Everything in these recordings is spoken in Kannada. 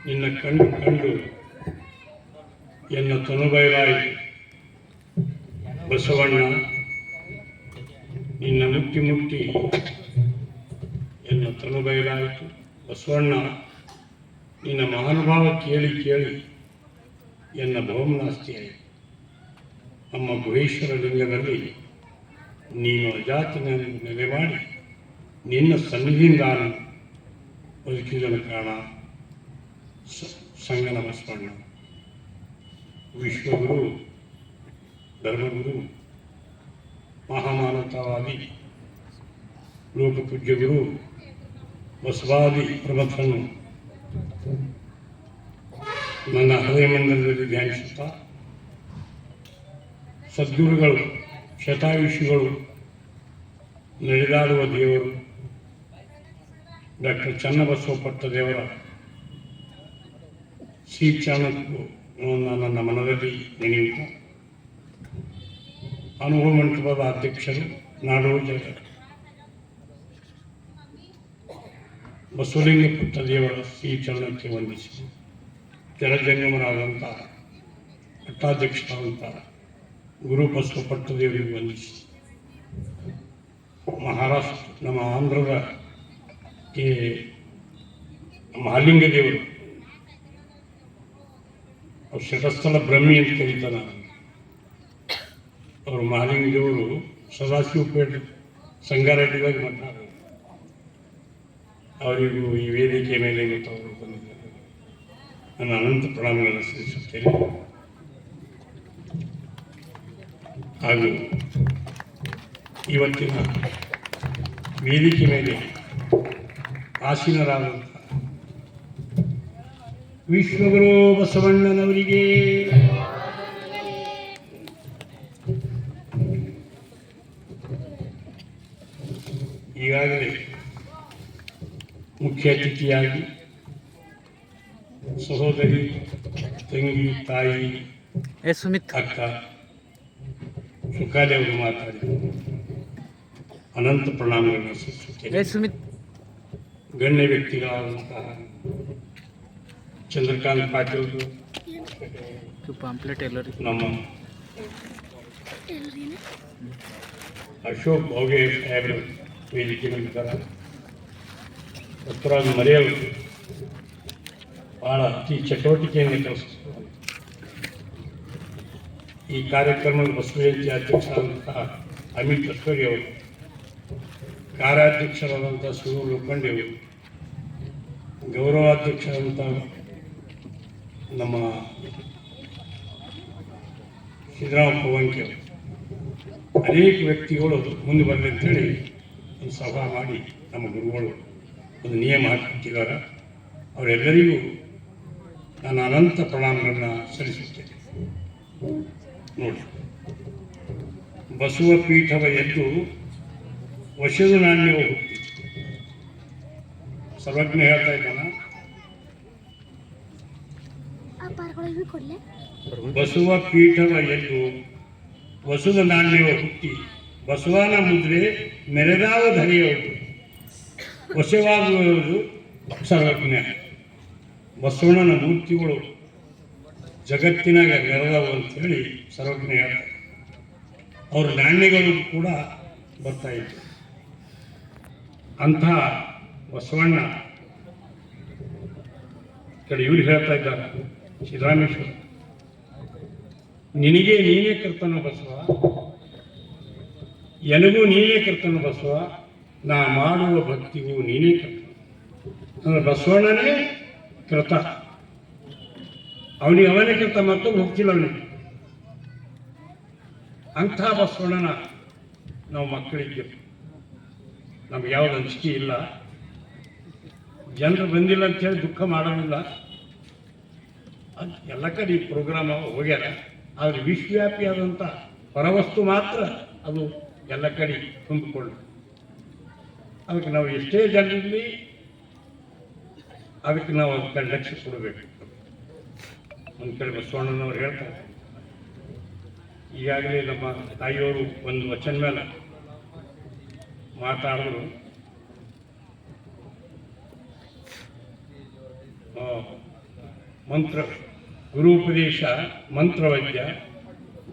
ನಿನ್ನ ಕಂಡು ಕಂಡು ಎನ್ನ ತನುಬೈರಾಯಿತು ಬಸವಣ್ಣ, ನಿನ್ನ ಮುಟ್ಟಿ ಮುಟ್ಟಿ ಎನ್ನ ತನುಬೈರಾಯಿತು ಬಸವಣ್ಣ, ನಿನ್ನ ಮಹಾನುಭಾವ ಕೇಳಿ ಕೇಳಿ ಎನ್ನ ಭವಮನಾಸ್ತಿಯಾಯಿತು. ನಮ್ಮ ಗುಹೇಶ್ವರ ಲಿಂಗದಲ್ಲಿ ನೀನು ಅಜಾತನ ನೆಲೆ ಮಾಡಿ ನಿನ್ನ ಸನ್ನಿಧಿಯಿಂದ ನಾನು ಬದುಕಿದನು ಕಾರಣ ಸಂಗನ ಬಸವಣ್ಣ. ವಿಶ್ವಗುರು, ಧರ್ಮಗುರು, ಮಹಾಮಾನವತಾವಾದಿ, ಲೋಕಪೂಜ್ಯ ಗುರು ಬಸವಾದಿ ಪ್ರಬಂಧವನ್ನು ನನ್ನ ಹೃದಯ ಮಂದಿರದಲ್ಲಿ ಧ್ಯಾನಿಸುತ್ತಾ ಸದ್ಗುರುಗಳು, ಶತಾಯುಷಿಗಳು, ನಡೆದಾಡುವ ದೇವರು ಡಾಕ್ಟರ್ ಚನ್ನಬಸವ ಪಟ್ಟದೇವರ ಶ್ರೀ ಚಾಣಕ್ಯವನ್ನು ನನ್ನ ಮನದಲ್ಲಿ ನೆನೆಯುತ್ತಾ ಅನುಭವ ಮಂಟಪದ ಅಧ್ಯಕ್ಷರು ನಾಡೋಜ ಬಸವಲಿಂಗ ಪಟ್ಟದೇವರ ಶ್ರೀ ಚರಣಕ್ಕೆ ವಂದಿಸಿ, ಜಲಜಂಗಮರಾದಂಥ ಪಟ್ಟಾಧ್ಯಕ್ಷರಾದಂಥ ಗುರು ಬಸವ ಪಟ್ಟದೇವರಿಗೆ ವಂದಿಸಿ, ಮಹಾರಾಷ್ಟ್ರ ನಮ್ಮ ಆಂಧ್ರದ ಮಹಾಲಿಂಗ ದೇವರು, ಅವ್ರು ಶತಸ್ಥಲ ಬ್ರಹ್ಮಿ ಅಂತ ಕರೀತಾನೆ. ಅವರು ಮಹಾಲಿಂಗ ದೇವರು ಸದಾಶಿವಪೇಟೆ ಸಂಗಾರೆಡ್ಡಿದಾಗ ಮಠ. ಅವರಿಗೂ ಈ ವೇದಿಕೆ ಮೇಲೆ ಇವತ್ತು ಅವರು ಬಂದಿದ್ದಾರೆ. ನನ್ನ ಅನಂತ ಪ್ರಣಾಮಗಳನ್ನು ಸಲ್ಲಿಸುತ್ತೇನೆ. ಹಾಗೂ ಇವತ್ತಿನ ವೇದಿಕೆ ಮೇಲೆ ಆಸೀನರಾದಂಥ ವಿಶ್ವಗುರು ಬಸವಣ್ಣನವರಿಗೆ ಈಗಾಗಲೇ ಮುಖ್ಯ ಅತಿಥಿಯಾಗಿ ಸಹೋದರಿ, ತಂಗಿ, ತಾಯಿ, ಅಕ್ಕ ಸುಖಾಲಿ ಅವರು ಮಾತಾಡಿ ಅನಂತ ಪ್ರಣಾಮಗಳನ್ನು ಸಲ್ಲಿಸುತ್ತೇನೆ. ಗಣ್ಯ ವ್ಯಕ್ತಿಗಳಾದಂತಹ ಚಂದ್ರಕಾಂತ್ ಪಾಟೀಲ್, ನಮ್ಮ ಅಶೋಕ್ ಭೋಗೆ ಸಾಹೇಬರು ವೇದಿಕೆ ಮೇಲಿದ್ದಾರೆ. ಡಾಕ್ಟರ್ ಮರೆಯವರು ಭಾಳ ಅತಿ ಚಟುವಟಿಕೆಯನ್ನು ಕೆಲಸ. ಈ ಕಾರ್ಯಕ್ರಮದ ಬಸವ ಜಯಂತಿ ಅಧ್ಯಕ್ಷರಾದಂತಹ ಅಮಿತ್ ಅಶ್ವರಿ ಅವರು, ಕಾರ್ಯಾಧ್ಯಕ್ಷರಾದಂಥ ಶಿವ ಲೋಖಂಡಿ ಅವರು, ಗೌರವಾಧ್ಯಕ್ಷರಾದಂಥ ನಮ್ಮ ಸಿದ್ದರಾಮ ಪವಂಕಿ ಅವರು, ಅನೇಕ ವ್ಯಕ್ತಿಗಳು ಮುಂದೆ ಬರಲಿ ಅಂತೇಳಿ ಒಂದು ಸಭಾ ಮಾಡಿ ನಮ್ಮ ಗುರುಗಳು ಒಂದು ನಿಯಮ ಹಾಕಿಟ್ಟಿದ್ದಾರೆ. ಅವರೆಲ್ಲರಿಗೂ ನಾನು ಅನಂತ ಪ್ರಣಾಮಗಳನ್ನು ಸಲ್ಲಿಸುತ್ತೇನೆ. ನೋಡಿ, ಬಸವ ಪೀಠವ ಎದ್ದು ವಶದ ನಾಣ್ಯವು ಹುಟ್ಟಿ. ಸರ್ವಜ್ಞ ಹೇಳ್ತಾ ಇದ್ದಾನ, ಬಸವ ಪೀಠವ ಎದ್ದು ವಸುದ ನಾಣ್ಯವ ಹುಟ್ಟಿ, ಬಸವನ ಮುದ್ರೆ ಮೆರೆದಾವ ಧರೆಯುವುದು, ವಶವಾಗುವುದು ಸರ್ವಜ್ಞ. ಬಸವಣ್ಣನ ಮೂರ್ತಿಗಳು ಜಗತ್ತಿನಾಗ ಮೆರೆದವು ಅಂಥೇಳಿ ಸರ್ವಜ್ಞ ಹೇಳ್ತಾರೆ. ಅವ್ರ ನಾಣ್ಯಗಳು ಕೂಡ ಬರ್ತಾ ಇತ್ತು. ಅಂಥ ಬಸವಣ್ಣ ಕಡೆ ಇವ್ರು ಹೇಳ್ತಾ ಇದ್ದಾರೆ, ಸಿದ್ದರಾಮೇಶ್ವರ, ನಿನಗೆ ನೀನೇ ಕರ್ತನ ಬಸವ, ಎನಗೂ ನೀನೇ ಕರ್ತನ ಬಸವ, ನಾ ಮಾಡುವ ಭಕ್ತಿಗೂ ನೀನೇ ಕರ್ತ. ಅಂದ್ರೆ ಬಸವಣ್ಣನೇ ಕೃತ, ಅವನೇ ಕೃತ, ಮತ್ತೊಬ್ಬ ಹೋಗ್ತಿಲ್ಲ ಅವನಿಗೆ. ಅಂಥ ಬಸವಣ್ಣನ ನಾವು ಮಕ್ಕಳಿಗೆ ನಮ್ಗೆ ಯಾವ್ದು ಅಂಜಿಕೆ ಇಲ್ಲ. ಜನರು ಬಂದಿಲ್ಲ ಅಂತೇಳಿ ದುಃಖ ಮಾಡೋದಿಲ್ಲ. ಎಲ್ಲ ಕಡೆ ಈ ಪ್ರೋಗ್ರಾಮ್ ಹೋಗ್ಯಾರ. ಆದರೆ ವಿಶ್ವವ್ಯಾಪಿಯಾದಂಥ ಹೊರವಸ್ತು ಮಾತ್ರ ಅದು ಎಲ್ಲ ಕಡೆ ತುಂಬಿಕೊಂಡು, ಅದಕ್ಕೆ ನಾವು ಎಷ್ಟೇ ಜನರಲ್ಲಿ ಅದಕ್ಕೆ ನಾವು ಒಂದು ಕಡೆ ಲಕ್ಷ್ಯ ಕೊಡಬೇಕು. ಒಂದು ಕಡೆ ಬಸವಣ್ಣನವ್ರು ಹೇಳ್ತಾರೆ, ಈಗಾಗಲೇ ನಮ್ಮ ತಾಯಿಯವರು ಒಂದು ವಚನ ಮೇಲೆ ಮಾತಾಡಿದ್ರು. ಮಂತ್ರ ಗುರುಪದೇಶ ಮಂತ್ರವೈದ್ಯ,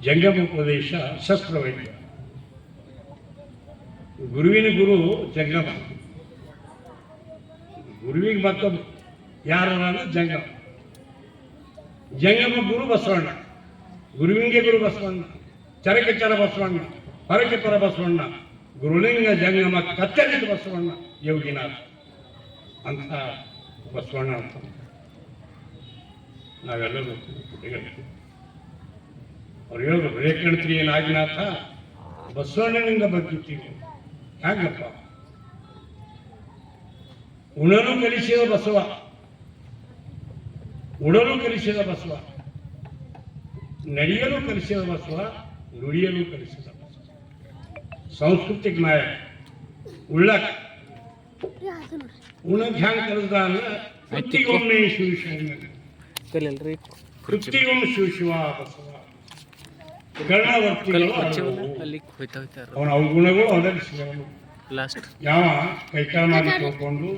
ಜಂಗಮೋಪದೇಶ ಶಸ್ತ್ರವೈದ್ಯ. ಗುರುವಿನ ಗುರು ಜಂಗಮ, ಗುರುವಿಗೆ ಮತ್ತೊಬ್ಬ ಯಾರು ಜಂಗಮ. ಜಂಗಮ ಗುರು ಬಸವಣ್ಣ, ಗುರುವಿಗೆ ಗುರು ಬಸವಣ್ಣ, ಚರಕೆ ಚರ ಬಸವಣ್ಣ, ಪರಕೆ ಪರ ಬಸವಣ್ಣ, ಗುರುಲಿಂಗ ಜಂಗಮ ಕತ್ತರಿದ ಬಸವಣ್ಣ ಯೋಗಿನಾಥ ಅಂತ ಬಸವಣ್ಣ ಅಂತ ನಾವೆಲ್ಲರೂ ಹೇಳ್ತೀವಿ. ಅವ್ರು ಹೇಳೋದು ರೇಖಣ್ತ್ರಿ ನಾಗನಾಥ ಬಸವಣ್ಣನಿಂದ ಬದುಕಿದ್ದೀವಿ. ಹಾಗಪ್ಪ ಉಣಲು ಕಲಿಸಿದ ಬಸವ, ಉಡಲು ಕಲಿಸಿದ ಬಸವ, ನಡೆಯಲು ಕಲಿಸಿದ ಬಸವ, ನುಡಿಯಲು ಕಲಿಸಿದ ಬಸವ. ಸಾಂಸ್ಕೃತಿಕ ನಾಯಕ ಉಳ್ಳಾಕ ಉಣಕ್ ಹ್ಯಾಂಗ ಕಲಿಸ್ದ ಅಂದ್ರೆ ಕೃತಿಗೊಮ್ಮೆ ಶಿವಶಿವ, ಕೃತಿಗೊಮ್ಮೆ ಶಿವಶಿವ ಬಸವ. ಅವನ ಅವಗುಣಗಳು ಒದಗಿಸಿದವನು. ಯಾವ ಕೈಕಾಲ ಮಾಡಿ ತಿಳ್ಕೊಂಡು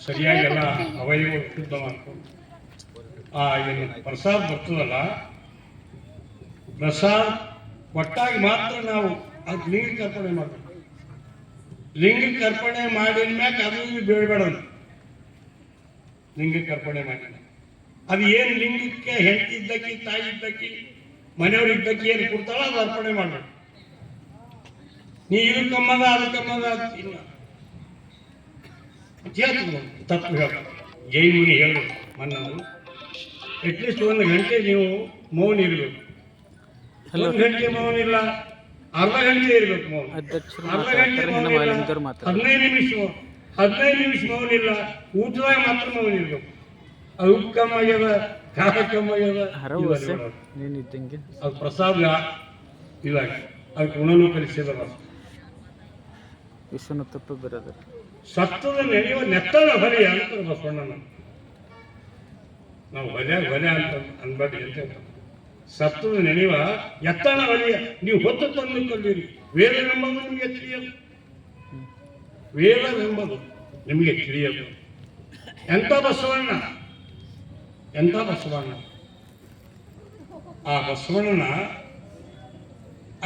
ಸರಿಯಾಗಿ ಎಲ್ಲ ಅವಯವ ಶುದ್ಧ ಮಾಡ್ಕೊಂಡು ಏನು ಪ್ರಸಾದ ಬರ್ತದಲ್ಲ, ಪ್ರಸಾದ ಕೊಟ್ಟಾಗಿ ಮಾತ್ರ ನಾವು ಅದು ಲಿಂಗಕ್ಕೆ ಅರ್ಪಣೆ ಮಾಡಬೇಕು. ಲಿಂಗಕ್ಕೆ ಅರ್ಪಣೆ ಮಾಡಿದ ಮ್ಯಾಗ ಅದು ಬೇಡಬೇಡ, ಲಿಂಗಕ್ಕೆ ಅರ್ಪಣೆ ಮಾಡಿದ ಅದು ಏನು ಲಿಂಗಕ್ಕೆ ಹೆಂಡತಿ ಇದ್ದಕ್ಕಿ ತಾಯಿ ಇದ್ದಕ್ಕಿ ಮನೆಯವ್ರು ಇದ್ದಕ್ಕಿ ಏನು ಕೊಡ್ತಾಳ ಅದು ಅರ್ಪಣೆ ಮಾಡಬೇಕು. ನೀ ಇದು ಕಮ್ಮದ ಅದು ಕಮ್ಮದ ಇಲ್ಲ ತಪ್ಪು ಹೇಳ. ಜೈಮುನಿ ಹೇಳು ಮನ್ನವರು ಅಟ್ಲೀಸ್ಟ್ 1 ಗಂಟೆ ನೀವು ಮೌನ ಇರಬೇಕು. 1 ಗಂಟೆ ಮೌನ ಇಲ್ಲ, ಅರ್ಧ ಗಂಟೆ ಇರಬೇಕು ಮೌನ. ಅರ್ಧ ಗಂಟೆ ಮೌನ ಇಲ್ಲ, 15 ನಿಮಿಷ ಮೌನ ಇಲ್ಲ, ಊಟದಾಗ ಮಾತ್ರ ಮೌನ ಇರಬೇಕು. ಅದು ಉಪ್ಪು ಕಮ್ಮಿ ಆಗ್ಯದ, ಖಾರ ಕಮ್ಮಿ ಆಗ್ಯದ, ಅದು ಪ್ರಸಾದ ಇದಾಗಿ ಅದಕ್ಕೆ ಉಣಲು ಕಲಿಸಿದ ವಿಶ್ವನತ್ತಪ್ಪ ಬರೋದು ಸತ್ತದ ನೆನೆಯುವ ನೆತ್ತನ ಹೊಲೆ ಅಂತ ಬಸವಣ್ಣನ. ನಾವು ಹೊಲೆ ಅಂತ ಅನ್ಬೇಡಿ ಅಂತ. ಸತ್ತದ ನೆನೆಯುವ ಎತ್ತನ ಹೊಲೆಯ ನೀವು ಹೊತ್ತು ತಂದು ಕಲ್ಲಿರಿ. ವೇದವೆಂಬುದು ನಿಮಗೆ ತಿಳಿಯದು, ವೇದವೆಂಬುದು ನಿಮಗೆ ತಿಳಿಯದು. ಎಂಥ ಬಸವಣ್ಣ, ಎಂಥ ಬಸವಣ್ಣ. ಆ ಬಸವಣ್ಣನ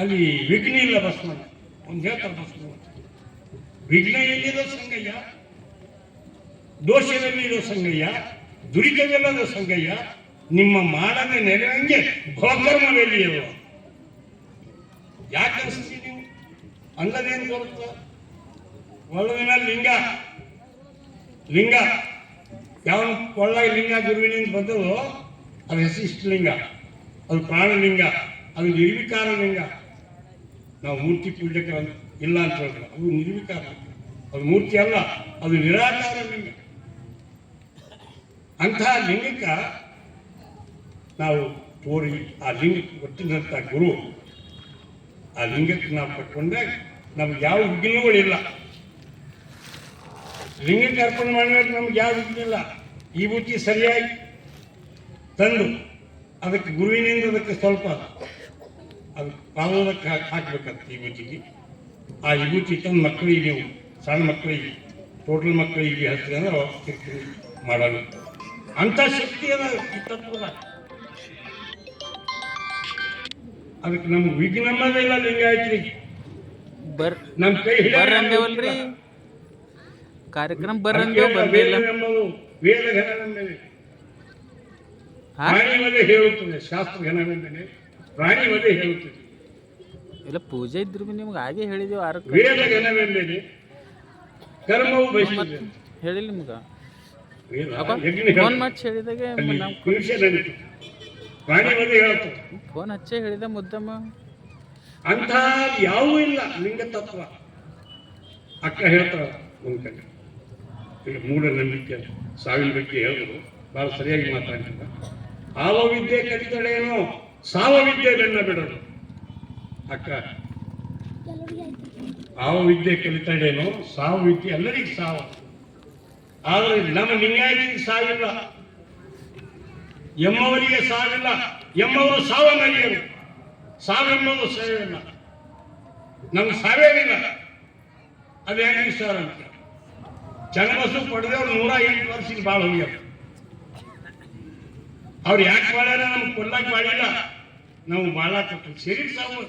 ಅಲ್ಲಿ ವಿಘ್ನ ಇಲ್ಲ. ಬಸವಣ್ಣ ಒಂದು ಹೇಳ್ತಾರೆ, ಬಸವಣ್ಣ ವಿಘ್ನ ಎಲ್ಲಿರೋ ಸಂಗಯ್ಯ, ದೋಷವೆಲ್ಲಿರೋ ಸಂಗಯ್ಯ, ದುರಿತವೆಲ್ಲದ ಸಂಗಯ್ಯ, ನಿಮ್ಮ ಮಾಡದ ನೆರವಂಗೆ ಗೋಕರ್ಮವೆಲ್ಲಿಯವ. ಯಾಕೆ ಅನಿಸ್ತೀವಿ ನೀವು? ಅಂಗದೇನು ಬರುತ್ತ ಒಳಗಿನ ಲಿಂಗ, ಲಿಂಗ ಯಾವ ಕೊಳ್ಳಾಗ ಲಿಂಗ ಗುರುವಿನಿಂದ ಬಂದದೋ ಅದು ಹೆಸರಿಷ್ಟ ಲಿಂಗ, ಅದು ಪ್ರಾಣಲಿಂಗ, ಅದು ನಿರ್ವಿಕಾರ ಲಿಂಗ. ನಾವು ಮೂರ್ತಿ ಪೂಜಕ ಇಲ್ಲ ಅಂತ ಹೇಳಿದ್ರೆ ಅದು ನಿರ್ವಿಕಾರ, ಅದು ಮೂರ್ತಿ ಅಲ್ಲ, ಅದು ನಿರಾಕಾರ ಲಿಂಗ. ಅಂತಹ ಲಿಂಗಕ್ಕೆ ನಾವು ತೋರಿ ಆ ಲಿಂಗಕ್ಕೆ ಕೊಟ್ಟಿದ್ದಂಥ ಗುರು, ಆ ಲಿಂಗಕ್ಕೆ ನಾವು ಪಟ್ಕೊಂಡಾಗ ನಮ್ಗೆ ಯಾವ ವಿಘ್ನಗಳಿಲ್ಲ. ಲಿಂಗಕ್ಕೆ ಅರ್ಪಣೆ ಮಾಡಿದಾಗ ನಮ್ಗೆ ಯಾವ ವಿಘ್ನ ಇಲ್ಲ. ಈ ಬುತ್ತಿ ಸರಿಯಾಗಿ ತಂದು ಅದಕ್ಕೆ ಗುರುವಿನಿಂದ ಅದಕ್ಕೆ ಸ್ವಲ್ಪ ಅದು ಪಾದೋದಕ್ಕೆ ಹಾಕ್ಬೇಕಂತ ಈ ಬುತ್ತಿಗೆ. ಆ ವಿಭೂತಿ ತಂದು ಮಕ್ಕಳಿಗೆ, ನೀವು ಸಣ್ಣ ಮಕ್ಕಳಿಗೆ, ಟೋಟಲ್ ಮಕ್ಕಳಿಗೆ ಹಚ್ಚಿದ್ರೆ ಅಂದ್ರೆ ಮಾಡೋದು ಅಂಥ ಶಕ್ತಿ ಅದ ಈ ತತ್ವದ. ಅದಕ್ಕೆ ನಮ್ಗೆ ವಿಘ್ನ ಇಲ್ಲ. ಲಿಂಗಾಯತ್ರಿ ನಮ್ ಕೈ ಹಿಡಿಯಲ್ರಿ ಕಾರ್ಯಕ್ರಮ ವೇದ ಘನವೆಂದರೆ ಪ್ರಾಣಿ ವಧೆ ಹೇಳುತ್ತದೆ, ಶಾಸ್ತ್ರ ಘನವೆಂದರೆ ಪ್ರಾಣಿ ವಧೆ ಹೇಳುತ್ತದೆ. ಇಲ್ಲ ಪೂಜೆ ಇದ್ರು ನಿಮ್ಗೆ ಹಾಗೆ ಹೇಳಿದೆವು. ವೇದ ಘನವೆಂದರೆ ಕರ್ಮವು ಬಯಸಿದೆ ಹೇಳಿಲ್ಲ ನಿಮ್ಗೆ. ಫೋನ್ ಹಚ್ಚಿ ಹೇಳಿದಾಗೆ ಪ್ರಾಣಿ ವಧೆ ಹೇಳ್ತದೆ. ಫೋನ್ ಹಚ್ಚಿ ಹೇಳಿದ ಮುದ್ದಮ್ಮ ಅಂತ ಯಾವೂ ಇಲ್ಲ ಲಿಂಗ ತತ್ವ. ಅಕ್ಕ ಹೇಳ್ತಾರ ಒಂದು ಕಡೆ ಮೂಢನಂಬಿಕೆ ಸಾವಿನ ಬಗ್ಗೆ ಹೇಳಿದ್ರು, ಬಹಳ ಸರಿಯಾಗಿ ಮಾತಾಡ್ತಿದ್ದ. ಆವ ವಿದ್ಯೆ ಕಲಿತಳೇನೋ ಸಾವ ವಿದ್ಯೆ ಬೆನ್ನ ಬಿಡೋದು. ಅಕ್ಕ ಆವ ವಿದ್ಯೆ ಕಲಿತಳೇನೋ ಸಾವ ವಿದ್ಯೆ ಎಲ್ಲರಿಗೂ ಸಾವ. ಆದರೆ ನಮ್ಮ ಲಿಂಗಾಯತಿಗೆ ಸಾವಿಲ್ಲ, ಎಮ್ಮವರಿಗೆ ಸಾವಿಲ್ಲ. ಎಮ್ಮವರು ಸಾವನ್ನರಿಯರು, ಸಾವೆಂಬುದು ಸೇವೆಲ್ಲ. ನಮ್ಗೆ ಸಾವೇನಿಲ್ಲ. ಅದು ಹೆಂಗೆ ಸರ್ ಅಂತ ಚನ್ನಬಸು ಪಡೆದವ್ರು 108 ವರ್ಷಕ್ಕೆ ಭಾಳ ಹೋಗ್ಯಾರ. ಅವ್ರು ಯಾಕೆ ಮಾಡ್ಯಾರ? ನಮ್ಗೆ ಕೊಲ್ಲಕ್ಕೆ ಮಾಡಿಲ್ಲ, ನಾವು ಮಾಡಾಕತ್ತು ಶರೀರ ಸಾವು,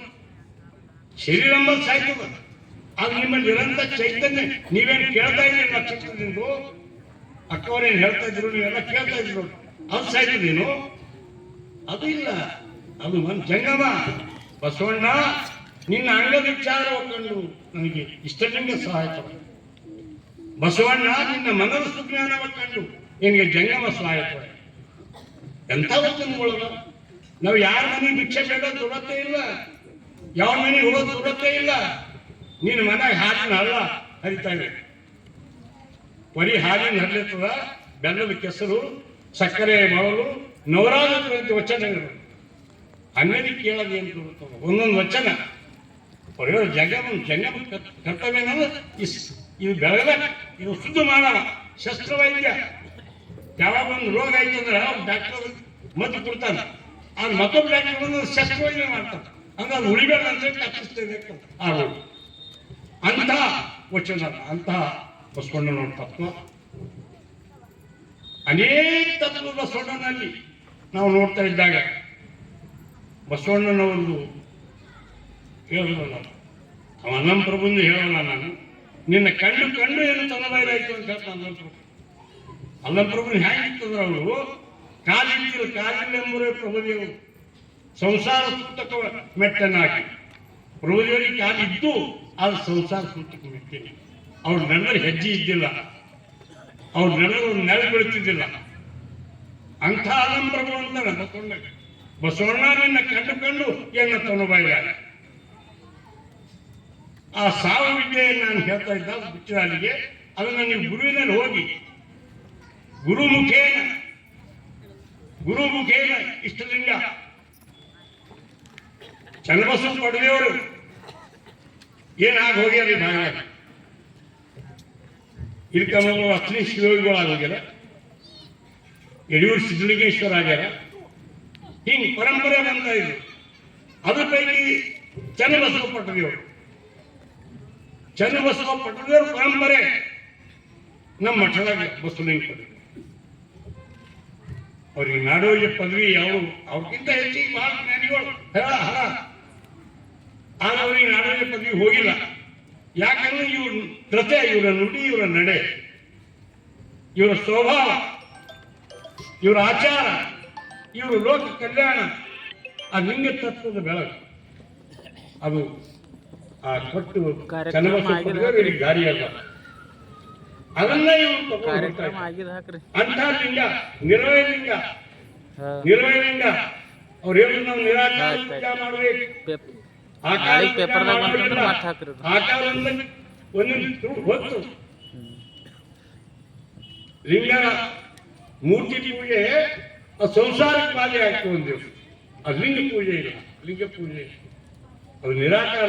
ಶರೀರ ಎಂಬುದು ಸಾಯ್ತದ. ಅದು ನಿಮ್ಮಲ್ಲಿ ಇರಂತ ಚೈತನ್ಯ ನೀವೇನು ಕೇಳ್ತಾ ಇದ್ದೀರಿ ನಕ್ಷತ್ರದಿಂದ, ಅಕ್ಕವರೇನು ಹೇಳ್ತಾ ಇದ್ರು, ನೀವೆಲ್ಲ ಕೇಳ್ತಾ ಇದ್ರು, ಅದು ಸಾಯ್ತದೇನು? ಅದು ಇಲ್ಲ, ಅದು ಒಂದು ಜಂಗಮ. ಬಸವಣ್ಣ ನಿನ್ನ ಅಂಗದ ವಿಚಾರ ಕಂಡು ನನಗೆ ಇಷ್ಟಲಿಂಗ ಸಹಾಯ. ಬಸವಣ್ಣ ನಿನ್ನ ಮನದ ಸುಜ್ಞಾನವ ಕಂಡು ನಿನಗೆ ಜಂಗಮ ಸಹಾಯ. ಎಂಥ ವಚನಗಳು! ನಾವು ಯಾರ ಮನೆಗೆ ಭಿಕ್ಷೆ ಬೇಡ ದುರತೆ ಇಲ್ಲ, ಯಾವ ಮನೆಗೆ ಹೋಗೋದು ದುರತೆ ಇಲ್ಲ. ನಿನ್ನ ಮನೆಗೆ ಹಾಲಿನ ಹಳ್ಳ ಹರಿತಾ ಇದೆ, ಬರೀ ಹಾಲಿನ ಹರಿತದ, ಬೆಲ್ಲದ ಕೆಸರು, ಸಕ್ಕರೆ ಮರಳು, ನವರಾದ ವಚನಗಳು. ಅನ್ನದಿ ಕೇಳೋದು ಏನು ಬರುತ್ತವೆ ಒಂದೊಂದು ವಚನ. ಹೊಡೆಯೋ ಜಂಗಮ ಕರ್ತವ್ಯ ಇದು ಬೆಳಗಲ್ಲ, ಇದು ಶುದ್ಧ ಮಾಡಲ್ಲ. ಶಸ್ತ್ರವೈದ್ಯ ಯಾವಾಗ ಒಂದು ರೋಗ ಆಯ್ತು ಅಂದ್ರೆ ಡಾಕ್ಟರ್ ಮದ್ದು ಕೊಡ್ತಾನೆ, ಅದು ಮತ್ತೊಬ್ಬ ಡಾಕ್ಟರ್ ಬಂದು ಶಸ್ತ್ರವೈದ್ಯ ಮಾಡ್ತಾನೆ. ಅಂದ್ರೆ ಅದು ಉಳಿಬೇಡ ಅಂತ ತಪ್ಪಿಸ್ತೇನೆ ಆ ರೋಗ. ಅಂತಹ ವಚನ, ಅಂತಹ ಬಸವಣ್ಣನವ್ರ ತತ್ವ, ಅನೇಕ ತತ್ವ ಬಸವಣ್ಣನಲ್ಲಿ ನಾವು ನೋಡ್ತಾ ಇದ್ದಾಗ ಬಸವಣ್ಣನವರದು ಹೇಳಲ್ಲ ನಾನು, ಅಲ್ಲಂ ಪ್ರಭುಂದು ಹೇಳಲ್ಲ ನಾನು. ನಿನ್ನ ಕಣ್ಣು ಕಣ್ಣು ಏನು ತನ್ನದಾಯ್ತು ಅಂತ ಹೇಳ್ತಾ ಅಲ್ಲಂ ಪ್ರಭುನ ಹೇಗಿರ್ತದ್ರ ಅವರು ಕಾಲಿಟ್ಟಿರು ಕಾಲಿಲ್ಲ ಎಂಬುದೇ ಪ್ರಭುದೇವರು ಸಂಸಾರ ಸೂತಕ ಮೆಟ್ಟನಾಗಿ. ಪ್ರಭುದೇವರಿಗೆ ಕಾಲಿದ್ದು ಅದು ಸಂಸಾರ ಸೂತಕ ಮೆಟ್ಟೇನೆ. ಅವ್ರು ನಡೆದ್ರೆ ಹೆಜ್ಜೆ ಇದ್ದಿಲ್ಲ, ಅವ್ರು ನಡೆದ್ರೆ ಒಂದು ನೆಲೆ ಬೀಳ್ತಿದ್ದಿಲ್ಲ. ಅಂಥ ಅಲ್ಲಂ ಪ್ರಭು ಅಂತಾನೆ ಬಸವಣ್ಣ ನಿನ್ನ ಕಂಡು ಕಂಡು ಎನ್ನ ತನುಬಾಯ. ಆ ಸಾವ ವಿದ್ಯೆ ನಾನು ಹೇಳ್ತಾ ಇದ್ದ ಬಿಚ್ಚರಾಲಿಗೆ, ಅದನ್ನ ನೀವು ಗುರುವಿನಲ್ಲಿ ಹೋಗಿ ಗುರುಮುಖೇನ ಇಷ್ಟಲಿಂಗ ಚನ್ನಬಸವ ಪಡೆದವರು ಏನಾಗಿ ಹೋಗ್ಯಾರ ಈ ಭಾಗ. ಇಲ್ಕಂದ್ರೆ ಅಶ್ಲಿ ಶಿವಗಳಾಗಿ ಹೋಗ್ಯಾರ, ಯಡಿಯೂರು ಸಿದ್ಧಲಿಂಗೇಶ್ವರ ಆಗ್ಯಾರ. ಹಿಂಗ್ ಪರಂಪರೆ ಬಂದ ಇದು. ಅದ್ರ ಪೈಕಿ ಚನ್ನಬಸವ ಪಟ್ಟದೇವರು, ಚನ್ನಬಸವ ಪಟ್ಟದೇವ್ರ ಪರಂಪರೆ ನಮ್ಮ ಮಠದಾಗ ಬಸವಲಿಂಗ ಪಡೆದ. ಅವ್ರಿಗೆ ನಾಡೋಜ ಪದವಿ ಯಾವ ಅವ್ರಿಗಿಂತ ಹೆಚ್ಚಿಗೆ ಬಹಳ ಜ್ಞಾನಿಗಳು ಹರ ಆಗ ಅವ್ರಿಗೆ ನಾಡೋಜ ಪದವಿ ಹೋಗಿಲ್ಲ. ಯಾಕಂದ್ರೆ ಇವ್ರ ಕೃತೆ, ಇವರ ನುಡಿ, ಇವರ ನಡೆ, ಇವರ ಸ್ವಭಾವ, ಇವರ ಆಚಾರ, ಇವರು ಲೋಕ ಕಲ್ಯಾಣ, ಆ ಲಿಂಗ ತತ್ವದ ಬೆಳಕು ಅದು ಆ ಕೊಟ್ಟು ಚನ್ನಬಸವ ದಾರಿ ಅಲ್ಲ. ಅದನ್ನ ಇವರು ಅಂಥ ಲಿಂಗ ನಿರ್ವಯ ಲಿಂಗ. ಅವ್ರು ಹೇಳಿ ನಾವು ನಿರಾಕಾರ ಪೂಜಾ ಮಾಡಬೇಕು, ಆಕಾರ ಒಂದೊಂದು ಹೊತ್ತು ಲಿಂಗ ಮೂರ್ತಿ ಪೂಜೆ ಸಂಸಾರಕ್ಕೆ ಬಾಧೆ ಆಗ್ತದೆ. ಒಂದು ದಿವಸ ಅದು ಲಿಂಗ ಪೂಜೆ ಇಲ್ಲ, ಲಿಂಗ ಪೂಜೆ ಅದು ನಿರಾಕಾರ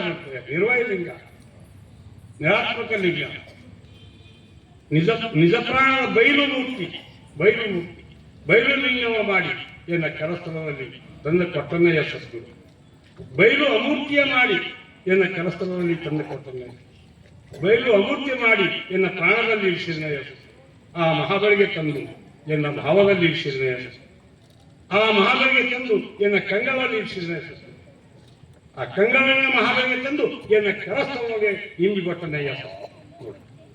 ನಿರ್ವಯ ಲಿಂಗ, ನಿರಾತ್ಮಕ ಲಿಂಗ, ನಿಜ ಪ್ರಾಣದ ಬಯಲು ಮೂರ್ತಿ. ಬಯಲು ಲಿಂಗವ ಮಾಡಿ ಎನ್ನ ಕೆಲಸ್ಥಳದಲ್ಲಿ ತಂದ ಕೊಟ್ಟನ್ನೇ ಯಶಸ್ಸು. ಬಯಲು ಅಮೂರ್ತಿಯ ಮಾಡಿ ಎನ್ನ ಕೆಲಸ್ಥಳದಲ್ಲಿ ತಂದ ಕೊಟ್ಟನ್ನೇ, ಬಯಲು ಅಮೂರ್ತಿ ಮಾಡಿ ಎನ್ನ ಪ್ರಾಣದಲ್ಲಿ ಇರಿಸಿದ ಯಶಸ್ಸು. ಆ ಮಹಾಬಲಿಗೆ ತಂದು ಎನ್ನ ಭಾವದಲ್ಲಿ ಇರಿಸಿದ ಯಶಸ್ಸು. ಆ ಮಹಾಬಲಿಗೆ ತಂದು ಎನ್ನ ಕಂಗಳಲ್ಲಿ ಇರಿಸಿದ ಯಶಸ್ಸು. ಆ ಕಂಗಳನ್ನ ಮಹಾಬಲಿಗೆ ತಂದು ಎನ್ನ ಕರಸ್ಥಳಕ್ಕೆ ಇಂಬಿ ಕೊಟ್ಟನ್ನೇ ಯಶಸ್ಸು.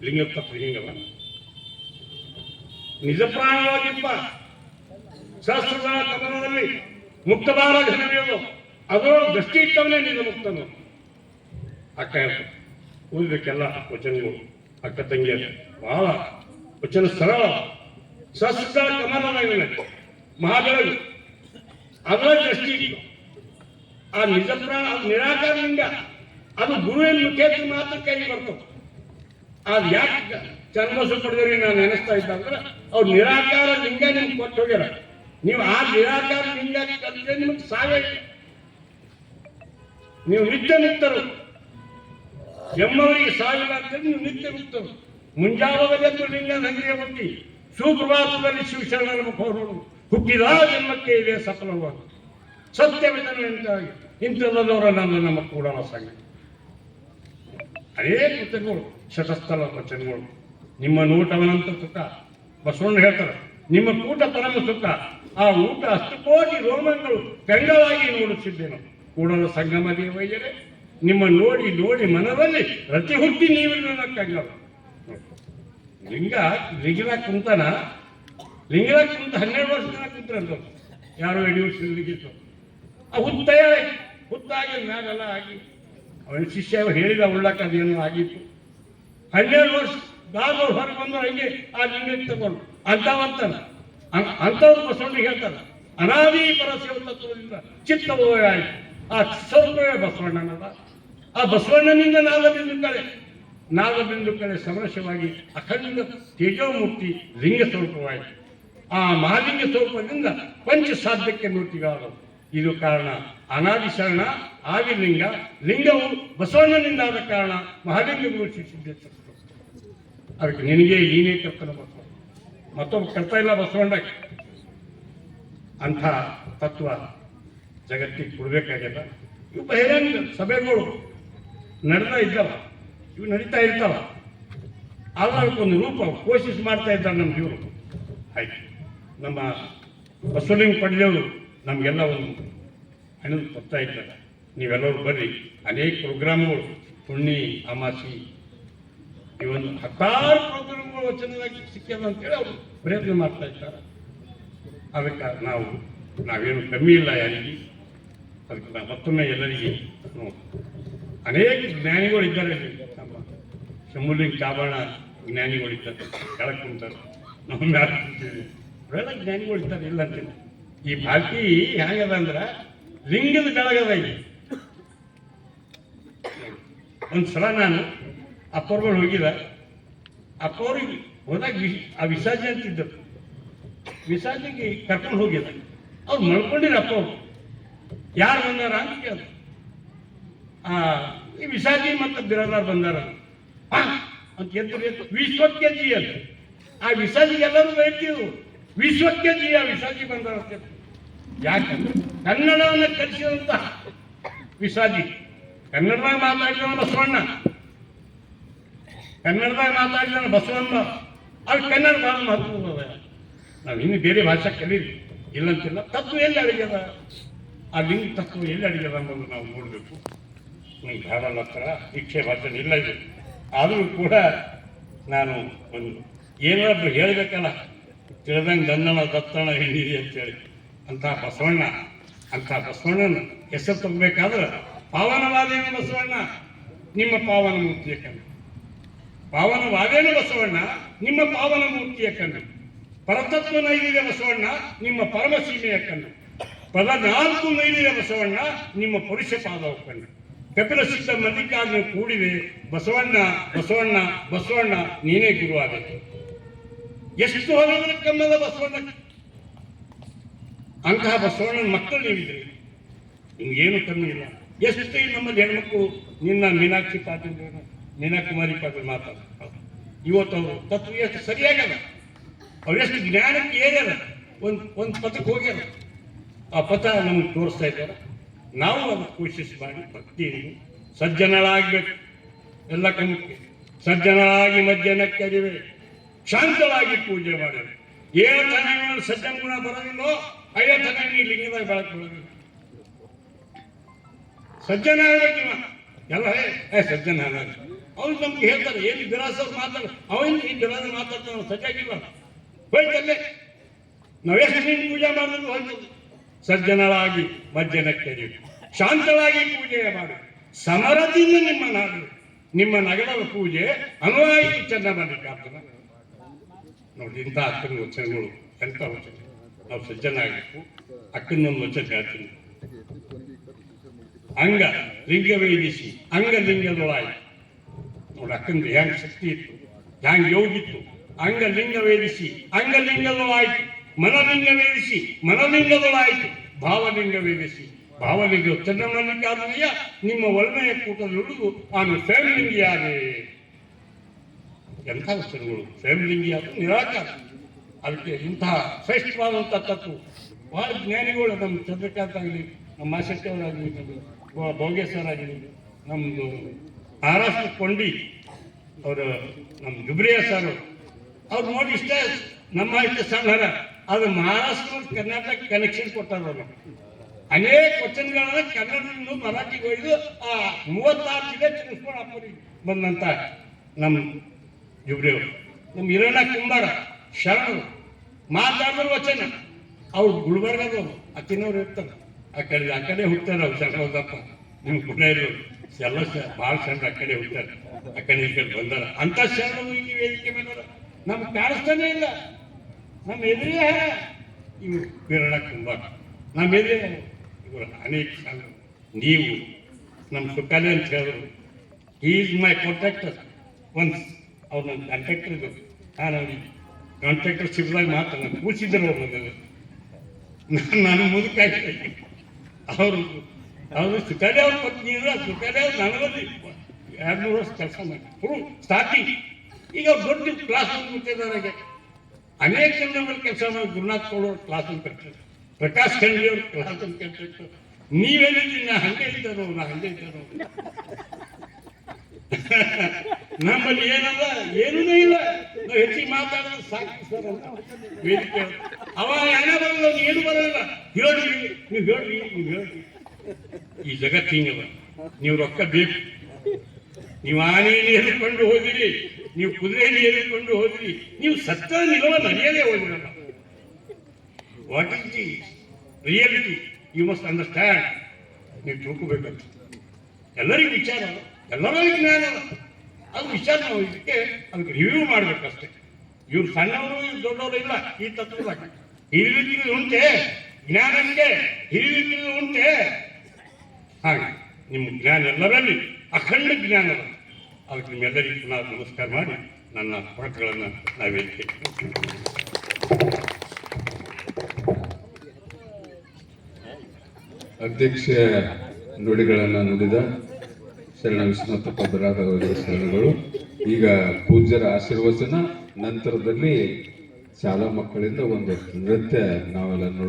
ಲಿಂಗ ತತ್ವ ಹಿಂಗವ. ನಿಜ ಪ್ರಾಣವಾಗಿಪ್ಪ ಶಾಸ್ತ್ರದ ಕಥನದಲ್ಲಿ ಮುಕ್ತಬಾರ ಘನವಿಯೋದು, ಅದರ ದೃಷ್ಟಿ ಇಟ್ಟವನೇ ನಿಜ ಮುಕ್ತನು. ಅಕ್ಕ ಹೇಳ್ತಾರೆ ಓದಬೇಕೆಲ್ಲ ವಚನಗಳು, ಅಕ್ಕ ತಂಗಿಯ ಬಹಳ ವಚನ ಸರಳ. ಶಾಸ್ತ್ರದ ಕಮಲನ ಮಹಾಬೆಳಗು ಅದರ ದೃಷ್ಟಿ ಇಟ್ಟು ಆ ನಿಜ ಪ್ರಾಣ, ಅದು ನಿರಾಕಾರ ಲಿಂಗ, ಅದು ಗುರುವಿನ ಮುಖೇತ್ರ ಮಾತ್ರ ಕೈ ಬರ್ತದೆ. ಅದು ಯಾಕೆ ಚನ್ನಬಸವ ಪಡೆದವ್ರಿಗೆ ನಾನು ನೆನೆಸ್ತಾ ಇದ್ದ ಅಂದ್ರೆ ಅವ್ರು ನಿರಾಕಾರ ಲಿಂಗ ನಿಮ್ಗೆ ಕೊಟ್ಟು ಹೋಗ್ಯಾರ. ನೀವು ಆ ನಿರಾಕಾರ ಲಿಂಗ ಕಲಿದ್ರೆ ನಿಮ್ಗೆ ಸಾವೇ ಇಲ್ಲ, ನೀವು ನಿತ್ಯ ಮುಕ್ತರು. ಎಮ್ಮವರಿಗೆ ಸಾವಿಲ್ಲ ಅಂತೇಳಿ ನೀವು ನಿತ್ಯ ಮುಕ್ತರು. ಮುಂಜಾವದೆಂದು ಲಿಂಗ ನದಿಗೆ ಹುಟ್ಟಿ ಸುಪ್ರಭಾತದಲ್ಲಿ ಶಿವಶರಣರ ಮುಖ ನೋಡು, ಹುಟ್ಟಿದ ಜನ್ಮಕ್ಕೆ ಇದೆ ಸಫಲವಾದ ಸತ್ಯವಿಧನೆ ಅಂತಾಗಿ ಇಂಥಲ್ಲದವರ ನಮ್ಮ ಕೂಡ ಸಂಘ. ಅನೇಕ ವಚನಗಳು, ಶತಸ್ಥಲ ವಚನಗಳು. ನಿಮ್ಮ ನೋಟವನಂತ ಸುಖ ಬಸವಣ್ಣ ಹೇಳ್ತಾರೆ, ನಿಮ್ಮ ಕೂಟ ಪರಮ ಸುಖ ಆ ಊಟ ಅಷ್ಟು ಕೋಟಿ ರೋಮಗಳು ಕಂಗಳಾಗಿ ನೋಡುತ್ತಿದ್ದೇನೆ. ಕೂಡಲ ಸಂಗಮ ದೇವಯ್ಯರೇ, ನಿಮ್ಮ ನೋಡಿ ನೋಡಿ ಮನದಲ್ಲಿ ರತಿ ಹುಟ್ಟಿ ನೀವು ನನ್ನ ಕಂಗಳ. ಲಿಂಗರಾಜ್ ಕುಂತಾನ, ಲಿಂಗರಾಜ್ ಕುಂತ 12 ವರ್ಷ ಜನ ಕುಂತ್ರಂತ ಯಾರೋ ಯಡಿಯೂರು ಆ ಹುತ್ತಾಗಿ ಮ್ಯಾಲೆಲ್ಲ ಆಗಿ ಅವನ ಶಿಷ್ಯ ಹೇಳಿದ ಉಳ್ಳಕ್ಕೆ ಅದೇನೋ ಆಗಿತ್ತು. 12 ವರ್ಷ ದಾದವ್ರು ಹೊರಗೆ ಬಂದ್ರು ಹಂಗೆ ಆ ಲಿಂಗಕ್ಕೆ ತಗೊಂಡು ಅಂಥವ್ರು ಬಸವಣ್ಣಿಗೆ ಹೇಳ್ತಾರ, ಅನಾದಿ ಪರಶಿವ ತತ್ವದಿಂದ ಚಿತ್ತವೋಯ ಆಯ್ತು. ಆ ಸ್ವರೂಪವೇ ಬಸವಣ್ಣನಲ್ಲ. ಆ ಬಸವಣ್ಣನಿಂದ ನಾಗಬಿಂದು ಕಳೆ ಸಮರಸವಾಗಿ ಅಖಂಡ ತೇಜೋಮೂರ್ತಿ ಲಿಂಗ ಸ್ವರೂಪವಾಯಿತು. ಆ ಮಹಾಲಿಂಗ ಸ್ವರೂಪದಿಂದ ಪಂಚ ಸಾಧ್ಯಕ್ಕೆ ಮೂರ್ತಿಗಳಾದವು. ಇದು ಕಾರಣ ಅನಾದಿ ಶರಣ ಆದಿಲಿಂಗ. ಲಿಂಗವು ಬಸವಣ್ಣನಿಂದ ಆದ ಕಾರಣ ಮಹಾಲಿಂಗಗಳು ಸಿದ್ಧಿಸಿದ್ದರು. ಅದಕ್ಕೆ ನೀನೇ ಕರ್ತನ ಬಸವ, ಮತ್ತೊಬ್ಬ ಕರ್ತ ಇಲ್ಲ ಬಸವಣ್ಣಕ್ಕೆ. ಅಂಥ ತತ್ವ ಜಗತ್ತಿಗೆ ಕೊಡಬೇಕಾಗ್ಯದ. ಇವು ಬಹಿರಂಗ ಸಭೆಗಳು ನಡೀತಾ ಇರ್ತಾವ. ಅದಕ್ಕೊಂದು ರೂಪ ಕೋಶಿಸ್ ಮಾಡ್ತಾ ಇದ್ದಾರೆ ನಮ್ಮ ಇವರು. ಆಯ್ತು, ನಮ್ಮ ಬಸವಲಿಂಗ ಪಡೆದವರು ನಮಗೆಲ್ಲ ಒಂದು ಹಣ್ಣು ಕೊಡ್ತಾ ಇದ್ದಾರೆ. ನೀವೆಲ್ಲರೂ ಬರ್ರಿ, ಅನೇಕ ಪ್ರೋಗ್ರಾಮ್ಗಳು ಹುಣ್ಣಿ ಅಮಾಸಿ ಇವೊಂದು 16 ಪ್ರೋಗ್ರಾಮ್ಗಳು ವಚನವಾಗಿ ಸಿಕ್ಕ್ಯದ ಅಂತೇಳಿ ಅವರು ಪ್ರಯತ್ನ ಮಾಡ್ತಾ ಇದ್ದಾರೆ. ಅದಕ್ಕೆ ನಾವೇನು ಕಮ್ಮಿ ಇಲ್ಲ ಯಾರಿಗೆ. ಅದಕ್ಕೆ ನಾವು ಮತ್ತೊಮ್ಮೆ ಎಲ್ಲರಿಗೆ ಅನೇಕ ಜ್ಞಾನಿಗಳಿದ್ದಾರೆ. ನಮ್ಮ ಶಂಭುಲಿಂಗ ಚಾಬಾಣ ಜ್ಞಾನಿಗಳಿದ್ದಾರೆ, ಕೆಳಗೆ ಕುಂತಾರೆ, ನಮ್ಮ ಮ್ಯಾಲೆ ಕುಂತೀವಿ, ಅವೆಲ್ಲ ಜ್ಞಾನಿಗಳಿದ್ದಾರೆ, ಇಲ್ಲ ಅಂತೀನಿ. ಈ ಬಾಕಿ ಹೆಂಗದ ಅಂದ್ರೆ ಲಿಂಗದ ಕೆಳಗದ. ಇಲ್ಲಿ ಒಂದು ಸಲ ನಾನು ಅಪ್ಪವ್ರುಗಳು ಹೋಗಿಲ್ಲ, ಅಪ್ಪವ್ರಿಗೆ ಹೋದಾಗ ಆ ವಿಸರ್ಜನೆ ಅಂತಿದ್ದರು. ವಿಸರ್ಜನೆಗೆ ಕರ್ಕೊಂಡು ಹೋಗಿಲ್ಲ, ಅವ್ರು ಮಲ್ಕೊಂಡಿರ ಅಪ್ಪವ್ರು. ಯಾರು ಬಂದಾರ ಅಂತ ಕೇಳಿದ್ರು. ಈ ವಿಸರ್ಜನೆ ಮತ್ತು ಬಿರಾದಾರ್ ಬಂದಾರ ಅಂತ ಎದ್ದು ವಿಶ್ವಕ್ಕೆ ಜಿ ಅಂತ. ಆ ವಿಸರ್ಜಿಗೆ ಎಲ್ಲರೂ ಹೇಳ್ತೀವಿ, ವಿಶ್ವಕ್ಕೆ ಜಿ ಆ ವಿಸರ್ಜಿ ಬಂದಾರ ಅಂತ. ಯಾಕಂದ್ರೆ ಕನ್ನಡವನ್ನು ಕಲಿಸಿದಂತ ವಿಸರ್ಜಿ, ಕನ್ನಡದಾಗ ಮಾತಾಡಿದವನ ಬಸವಣ್ಣ, ಕನ್ನಡದಾಗ ಮಾತಾಡಿದವನ ಬಸವಣ್ಣ. ಅದು ಕನ್ನಡ ಭಾಳ ಮಹತ್ವದ. ನಾವು ಇನ್ನು ಬೇರೆ ಭಾಷೆ ಕಲೀರಿ ಇಲ್ಲಂತಿಲ್ಲ. ತತ್ವ ಎಲ್ಲಿ ಅಡಿಗೆದ, ಆ ಲಿಂಗ ತತ್ವ ಎಲ್ಲಿ ಅಡಿಗೆದ ಅನ್ನೋದು ನಾವು ನೋಡಬೇಕು. ಧಾರವಾಡ ಹತ್ರ ದೀಕ್ಷೆ ಭಾಷೆ ಇಲ್ಲ ಇದು. ಆದರೂ ಕೂಡ ನಾನು ಒಂದು ಏನಾದ್ರು ಹೇಳಬೇಕಲ್ಲ, ತಿಳಿದಂಗೆ ದನ್ನಣ ದತ್ತಣ ಹೇಳಿರಿ ಅಂತೇಳಿ. ಅಂಥ ಬಸವಣ್ಣನ ಹೆಸರು ತಗೋಬೇಕಾದ್ರೆ ಪಾವನವಾದೇನ ಬಸವಣ್ಣ ನಿಮ್ಮ ಪಾವನ ಮೂರ್ತಿಯ ಕಣ್ಣು, ಪಾವನವಾದೇನ ಬಸವಣ್ಣ ನಿಮ್ಮ ಪಾವನ ಮೂರ್ತಿಯ ಕಣ್ಣು, ಪರತತ್ವ ನೈದಿದೆ ಬಸವಣ್ಣ ನಿಮ್ಮ ಪರಮ ಸೀಮೆಯ ಕಣ್ಣು, ಪದ 4 ನೈದಿದೆ ಬಸವಣ್ಣ ನಿಮ್ಮ ಪುರುಷ ಪಾದವ ಕಣ್ಣು. ಕಪಿಲ ಸಿದ್ಧ ಮಲ್ಲಿಕಾರ್ಜುನ ಕೂಡಿದೆ ಬಸವಣ್ಣ ಬಸವಣ್ಣ ಬಸವಣ್ಣ ನೀನೇ ಗುರುವಾಗಬೇಕು. ಎಷ್ಟು ಹೊರಗಡೆ ಕಮ್ಮದ ಬಸವಣ್ಣ. ಅಂತಹ ಬಸವಣ್ಣನ ಮಕ್ಕಳು ನೀವಿದ್ರಿ, ನಿಮ್ಗೇನು ಕಮ್ಮಿ ಇಲ್ಲ. ಎಷ್ಟು ನಮ್ಮಲ್ಲಿ ಹೆಣ್ಮಕ್ಳು ನಿನ್ನ ಮೀನಾಕ್ಷಿ ಪಾಟೀಲ್, ಮೀನಾಕುಮಾರಿ ಪಾಟೀಲ್ ಮಾತಾಡ್ತಾರೆ. ಇವತ್ತು ಅವರು ತತ್ವ ಎಷ್ಟು ಸರಿಯಾಗಲ್ಲ, ಅವ್ರು ಎಷ್ಟು ಜ್ಞಾನಕ್ಕೆ ಏರ್ಯಾರ, ಒಂದು ಪಥಕ್ಕೆ ಹೋಗ್ಯಾರ. ಆ ಪಥ ನಮಗೆ ತೋರಿಸ್ತಾ ಇದ್ದಾರೆ. ನಾವು ಅದನ್ನು ಕೋಶಿಸ್ ಮಾಡಿ ಭಕ್ತಿಯನ್ನು ಸಜ್ಜನಳಾಗಬೇಕು. ಎಲ್ಲ ಕಮ್ಮಕ್ಕೆ ಸಜ್ಜನಳಾಗಿ ಮಜ್ಜನಕ್ಕೆ ಅರಿವೆ, ಶಾಂತವಾಗಿ ಪೂಜೆ ಮಾಡಿವೆ. ಏನು ತನಗೆ ಸಜ್ಜನ ಗುಣ ಬರೋದಿಲ್ಲೋ ಅಯ್ಯೋ ತನಗೆ ಲಿಂಗದಾಗ ಬೆಳಕು ಬರೋದಿಲ್ಲ. ಸಜ್ಜನ ಆಗ್ಬೇಕಿವ ಎಲ್ಲ ಸಜ್ಜನ ಅವ್ರು ನಮ್ಗೆ ಹೇಳ್ತಾರೆ. ಏನು ಬಿರಾಸವ್ರು ಮಾತಾಡ ಅವನು ಈ ಬಿರಾಸ ಮಾತಾಡ್ತಾನೆ ಸಜ್ಜಾಗಿಲ್ಲ ಹೋಯ್ತಲ್ಲೇ. ನಾವೆಷ್ಟು ನೀನು ಪೂಜೆ ಮಾಡಿದ್ರು ಹೋಯ್ತು. ಸಜ್ಜನಳಾಗಿ ಮಜ್ಜನಕ್ಕೆ ಶಾಂತಳಾಗಿ ಪೂಜೆ ಮಾಡಿ ಸಮರದಿಂದ ನಿಮ್ಮ ನಾಡು ನಿಮ್ಮ ನಗರದ ಪೂಜೆ ಅನುವಾಯಿತು ಚೆನ್ನ ಮಲ್ಲಿಕಾರ್ಜುನ. ನೋಡಿ ಇಂಥ ಅಕ್ಕನ ವಚನಗಳು ಎಂಥ ವಚನ. ನಾವು ಸಜ್ಜನಾಗಬೇಕು. ಅಕ್ಕನೊಂದು ವಚನ ಹೇಳ್ತೀನಿ. ಅಂಗ ಲಿಂಗ ವೇದಿಸಿ ಅಂಗ ಲಿಂಗದೊಳಾಯ್ತು. ನೋಡಿ ಅಕ್ಕಂದು ಹೆಂಗ್ ಶಕ್ತಿ ಇತ್ತು, ಹೆಂಗ್ ಯೋಗಿತ್ತು. ಅಂಗ ಲಿಂಗ ವೇದಿಸಿ ಅಂಗಲಿಂಗದೊಳಾಯ್ತು, ಮನಲಿಂಗ ವೇದಿಸಿ ಮನಲಿಂಗದೊಳಾಯ್ತು, ಭಾವಲಿಂಗ ವೇದಿಸಿ ಭಾವಲಿಂಗ ಚೆನ್ನಮಲ್ಲಿಕಾರ್ಜುನಯ್ಯ ನಿಮ್ಮ ಒಳ್ಳೆಯ ಕೂಟದಲ್ಲಿ ಉಳಿದು ಆನು ಸ್ವಯಂಲಿಂಗಿಯಾದೆ. ಎಂಥ ವಚನಗಳು. ಸ್ವಯಂಲಿಂಗಿಯಾದ ನಿರಾಕಾರ. ಅದಕ್ಕೆ ಇಂತಹ ಶ್ರೇಷ್ಠವಾದಂಥ ತತ್ವ ಬಹಳ ಜ್ಞಾನಿಗಳು ನಮ್ಮ ಚಂದ್ರಕಾಂತ್ ಆಗಲಿ, ನಮ್ಮ ಮಾಶೆಟ್ಟಿಯವರಾಗಲಿ, ನಮ್ಮ ಭೋಗೇಶ್ವರಾಗಲಿ, ನಮ್ಮದು ಮಹಾರಾಷ್ಟ್ರ ಕೊಂಡಿ ಅವರು, ನಮ್ಮ ಜುಬ್ರಿಯ ಸರ್ ಅವ್ರು ನೋಡಿ ಇಷ್ಟ ನಮ್ಮ ಇಷ್ಟ ಸಣ್ಣ ಅದು ಮಹಾರಾಷ್ಟ್ರ ಮತ್ತು ಕರ್ನಾಟಕ ಕನೆಕ್ಷನ್ ಕೊಟ್ಟಾರ ಅವರು. ಅನೇಕ ವಚನಗಳನ್ನ ಕನ್ನಡದಿಂದ ಮರಾಠಿಗೆ ಒಯ್ದು ಆ 36 ಜಿಲ್ಲೆ ತಿನ್ನಿಸ್ಕೊಂಡು ಹಾಕೋರಿ ಬಂದಂತ ನಮ್ಮ ಇವ್ರೇವ್ರು, ನಮ್ಮ ಹಿರಣ್ಣ ಕುಂಬಾರ ಶರಣರು ಮಾತಾಡಿದ್ರ ವಚನ. ಅವ್ರು ಗುಲ್ಬರ್ಗದವ್ರು, ಅಕ್ಕಿನವ್ರು ಇರ್ತಾರೆ, ಆ ಕಡೆ ಹುಡ್ತಾರೆ. ಅವ್ರು ಶರಣಪ್ಪ ನಿಮ್ಮ ಪುಣ್ಯರು ಎಲ್ಲ ಭಾಳ ಶರಣರು ಆ ಕಡೆ ಹುಡ್ತಾರೆ, ಆ ಕಡೆ ಈ ಕಡೆ ಬಂದಾರ. ಅಂತ ಶರಣರು ಇಲ್ಲಿ ವೇದಿಕೆ ಮೇಲೆ ನಮ್ಗೆ ಕಾಣಿಸ್ತಾನೆ ಇಲ್ಲ. ನಮ್ಮ ಎದುರೇ ಇವ್ರು ಹಿರಣ್ಣ ಕುಂಬಾರ, ನಮ್ಮ ಎದುರೇ ಇವರು ಅನೇಕ ಶರಣರು. ನೀವು ನಮ್ಮ ಸುಖಾಲೆ ಅಂತ ಹೇಳಿದ್ರು, ಈಸ್ ಮೈ ಕಾಂಟ್ರಾಕ್ಟರ್ ಒನ್ಸ್. ಅವ್ರು ನನ್ನ ಕಾಂಟ್ರಾಕ್ಟರ್ ಇದ್ದರು. ನಾನು ಅವ್ರಿಗೆ ಕಾಂಟ್ರಾಕ್ಟರ್ ಶಿಬ್ದಾಗ ಮಾತ್ರ ನಾನು ಕೂಸಿದ್ರು ಅವ್ರು. ನಾನು ಮುದುಕಾಗಿ ಅವರು ಸುಖಾಲೆ ಅವ್ರ ಪತ್ನಿ ಇದ್ರು. ಸುಖಾಲೆ ಅವ್ರು ನನಗಲ್ಲಿ 2-3 ವರ್ಷ ಕೆಲಸ ಮಾಡಿ ಸ್ಟಾರ್ಟಿಂಗ್. ಈಗ ಅವ್ರು ದೊಡ್ಡ ಕ್ಲಾಸ್ ಬಿಟ್ಟಿದ್ದಾರೆ. ಅನೇಕ ಜನಗಳ ಕೆಲಸ ಮಾಡಿ ಗುರುನಾಥ್ ಕೊಡೋರು ಕ್ಲಾಸ್ ಅಂತ ಕಟ್ತಾರೆ, ಪ್ರಕಾಶ್ ಖಂಡ್ರಿ ಅವ್ರ ಕ್ಲಾಸ್ ಅಂತ ಕಟ್ಟಿರ್ತಾರೆ. ನೀವೇನಿದ್ರಿ ನಾ ಹಂಗೆ ಇದ್ದಾರೋ, ನಾ ಹಂಗೆ ಇದ್ದಾರೋ. ನಮ್ಮಲ್ಲಿ ಏನಲ್ಲ, ಏನೂ ಇಲ್ಲ. ನಾವು ಹೆಚ್ಚಿಗೆ ಮಾತಾಡೋದು ಸಾಕು ಸರ್ ಅಂತ ವೇದಿಕೆ. ಅವ ಹಣ ಬರಲ್ಲ, ಏನು ಬರಲ್ಲ. ಹೇಳ್ರಿ, ನೀವು ಹೇಳ್ರಿ, ನೀವು ಹೇಳ್ರಿ. ಈ ಜಗತ್ತು ಹಿಂಗದ. ನೀವು ರೊಕ್ಕ ಬೇಕು. ನೀವು ಆನೆಯಲ್ಲಿ ಹೇಳಿಕೊಂಡು ಹೋದಿರಿ, ನೀವು ಕುದುರೆಯಲ್ಲಿ ಹೇಳಿಕೊಂಡು ಹೋದಿರಿ, ನೀವು ಸತ್ತ ನಿಲುವ ನಡೆಯಲೇ ಹೋದಿರಲ್ಲ. What is the reality you must understand. ನೀವು ತಿಳ್ಕೋಬೇಕಂತ. ಎಲ್ಲರಿಗೂ ವಿಚಾರ, ಎಲ್ಲರಿಗೂ ಜ್ಞಾನ, ಅದು ವಿಚಾರ. ನಾವು ಇದಕ್ಕೆ ಅದಕ್ಕೆ ರಿವ್ಯೂ ಮಾಡ್ಬೇಕಷ್ಟೇ. ಇವ್ರು ಸಣ್ಣವರು, ಇವ್ರು ದೊಡ್ಡವರು ಇಲ್ಲ. ಈ ತತ್ವದಾಗ ಹಿರಿವಿಕ್ಕಿದು ಉಂಟೆ, ಜ್ಞಾನಕ್ಕೆ ಹಿರಿವಿಕ್ಕಿದು ಉಂಟೆ. ಹಾಗೆ ನಿಮ್ಮ ಜ್ಞಾನ ಎಲ್ಲರಲ್ಲಿ ಅಖಂಡ ಜ್ಞಾನ ಅದ. ಅದಕ್ಕೆ ನಿಮ್ಮೆಲ್ಲರಿಗೂ ನಾವು ನಮಸ್ಕಾರ ಮಾಡಿ ನನ್ನ ಮಾತುಗಳನ್ನು ನಾವೇಕೆ ಅಧ್ಯಕ್ಷ ನುಡಿಗಳನ್ನು ನುಡಿದ ಶರಣ ವಿಶ್ವನಾಥಪ್ಪ ಬರಾದವರ ಶರಣಗಳು. ಈಗ ಪೂಜ್ಯರ ಆಶೀರ್ವಚನ ನಂತರದಲ್ಲಿ ಶಾಲಾ ಮಕ್ಕಳಿಂದ ಒಂದು ನೃತ್ಯ ನಾವೆಲ್ಲ ನೋಡೋಣ.